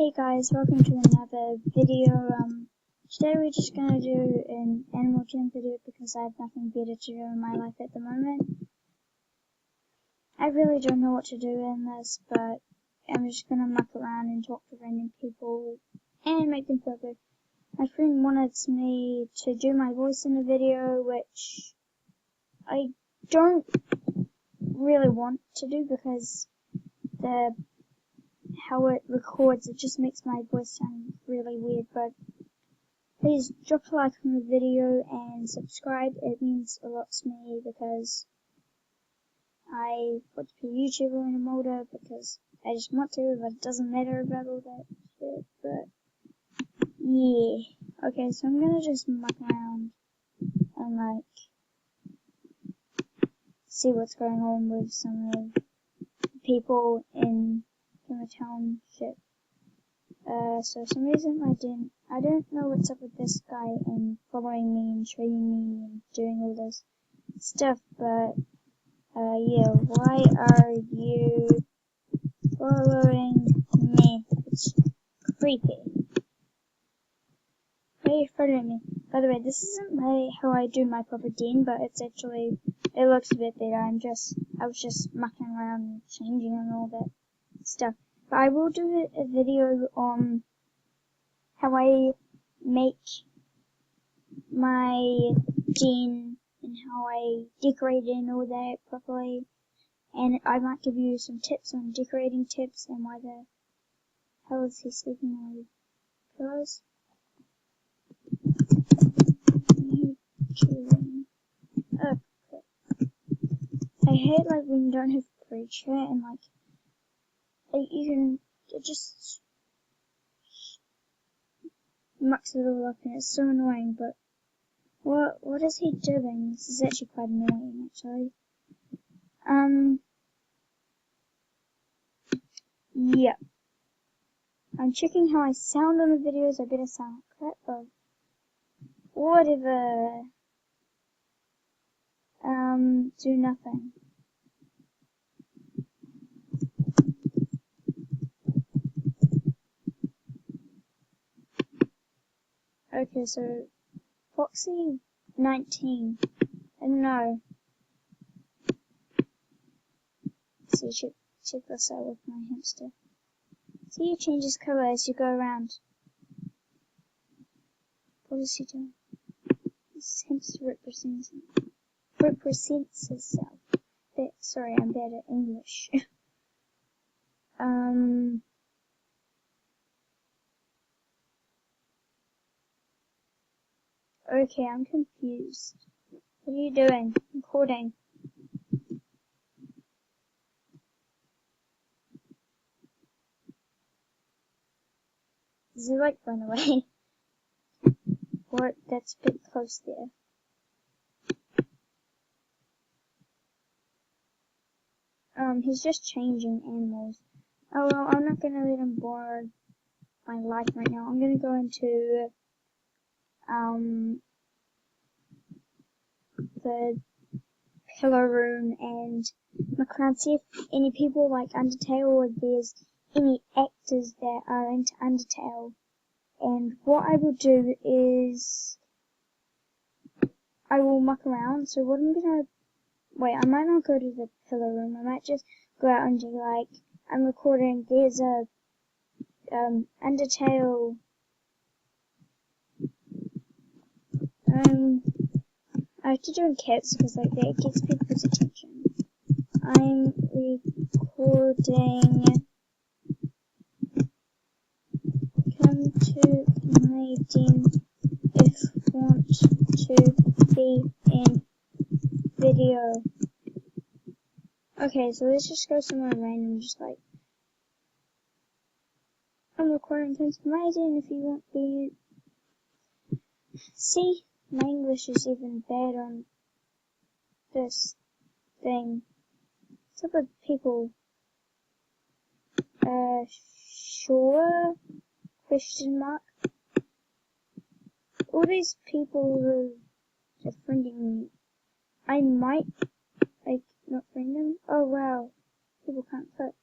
Hey guys, welcome to another video. Today we're just gonna do an Animal Jam video because I have nothing better to do in my life at the moment. I really don't know what to do in this, but I'm just gonna muck around and talk to random people and make them feel good. My friend wanted me to do my voice in a video, which I don't really want to do because how it records, it just makes my voice sound really weird. But please drop a like on the video and subscribe. It means a lot to me because I want to be a YouTuber when I'm older, because I just want to, but it doesn't matter about all that shit. But yeah, okay, so I'm gonna just muck around and like see what's going on with some of the people in the township. So for some reason I don't know what's up with this guy and following me and trading me and doing all this stuff, but yeah, why are you following me? It's creepy. Why are you following me? By the way, this isn't how I do my proper den, but it's actually, it looks a bit better. I was just mucking around and changing and all that stuff. But I will do a video on how I make my den and how I decorate it and all that properly. And I might give you some tips on decorating tips and why the hell is he sleeping on my pillows? Oh, I hate like when you don't have preacher and like you can, it just mucks it all up and it's so annoying. But what is he doing? This is actually quite annoying actually. Yeah. I'm checking how I sound on the videos. I better sound like crap, but whatever. Do nothing. Okay, so Foxy 19. I don't know. See, check this out with my hamster. See, he changes colour as you go around. What is he doing? This hamster represents himself. Sorry, I'm bad at English. Okay, I'm confused. What are you doing? Recording. Does he like run away? What? That's a bit close there. He's just changing animals. Oh well, I'm not gonna let him bore my life right now. I'm gonna go into the pillow room and look around, see if any people like Undertale or there's any actors that are into Undertale. And what I will do is I will muck around. So what I'm gonna wait, I might not go to the pillow room. I might just go out and do like I'm recording. There's a Undertale. I have to do in caps because like that gets people's attention. I'm recording. Come to my den if want to be in video. Okay, so let's just go somewhere random, just like I'm recording. Come to my den if you want to be. See, my English is even bad on this thing. What's up with people? Sure? Question mark. All these people who are friending me, I might, like, not friend them. Oh wow, people can't click.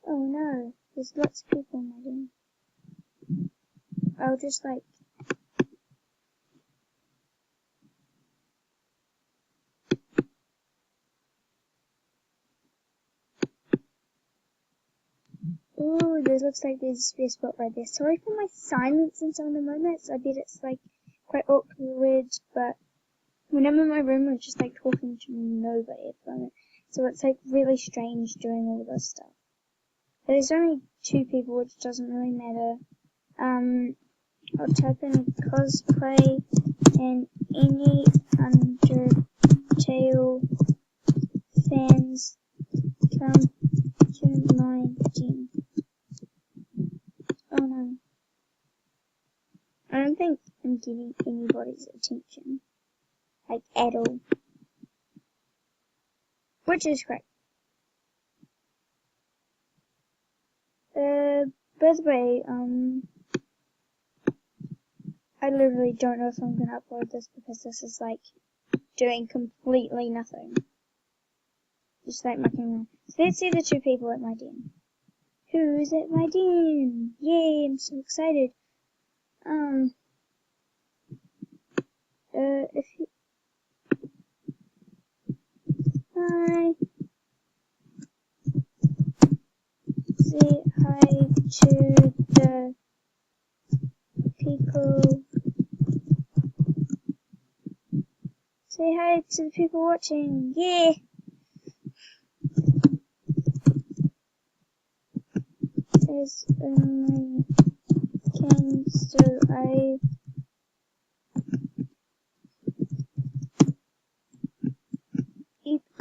Oh no, there's lots of people in my room. I'll just like ooh, there looks like there's a spare spot right there. Sorry for my silence in some of the moments. I bet it's like quite awkward, but when I'm in my room I'm just like talking to nobody at the moment. So it's like really strange doing all this stuff. But there's only 2 people, which doesn't really matter. I'll type in cosplay and any Undertale fans come to my team. Oh no. I don't think I'm getting anybody's attention. Like, at all. Which is great. By the way, I literally don't know if I'm gonna upload this because this is like doing completely nothing. Just like mucking around. So let's see the 2 people at my den. Who's at my den? Yay, I'm so excited. If you... Hi. Say hi to the people. Say hi to the people watching. Yeah. There's only king, so I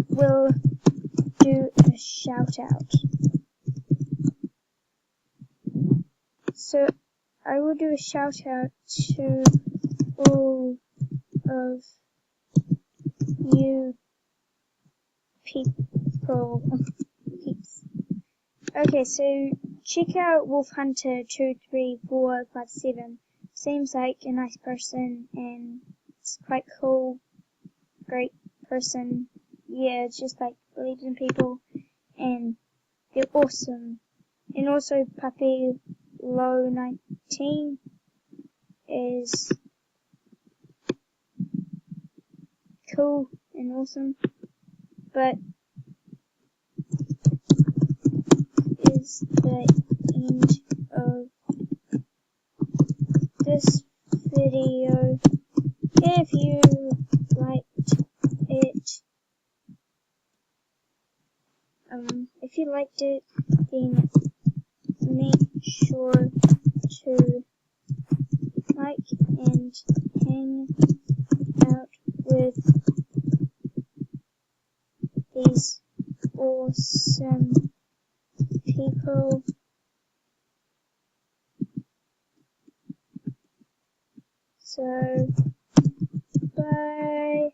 will do a shout out. So I will do a shout out to all of you people. Peeps. Okay, so check out Wolf Hunter 23457. Seems like a nice person and it's quite cool. Great person. Yeah, it's just like believes in people and they're awesome. And also Puppy Low 19 is cool and awesome, but is the end of this video. If you liked it, then make sure to like and hang out with these awesome people. So, bye.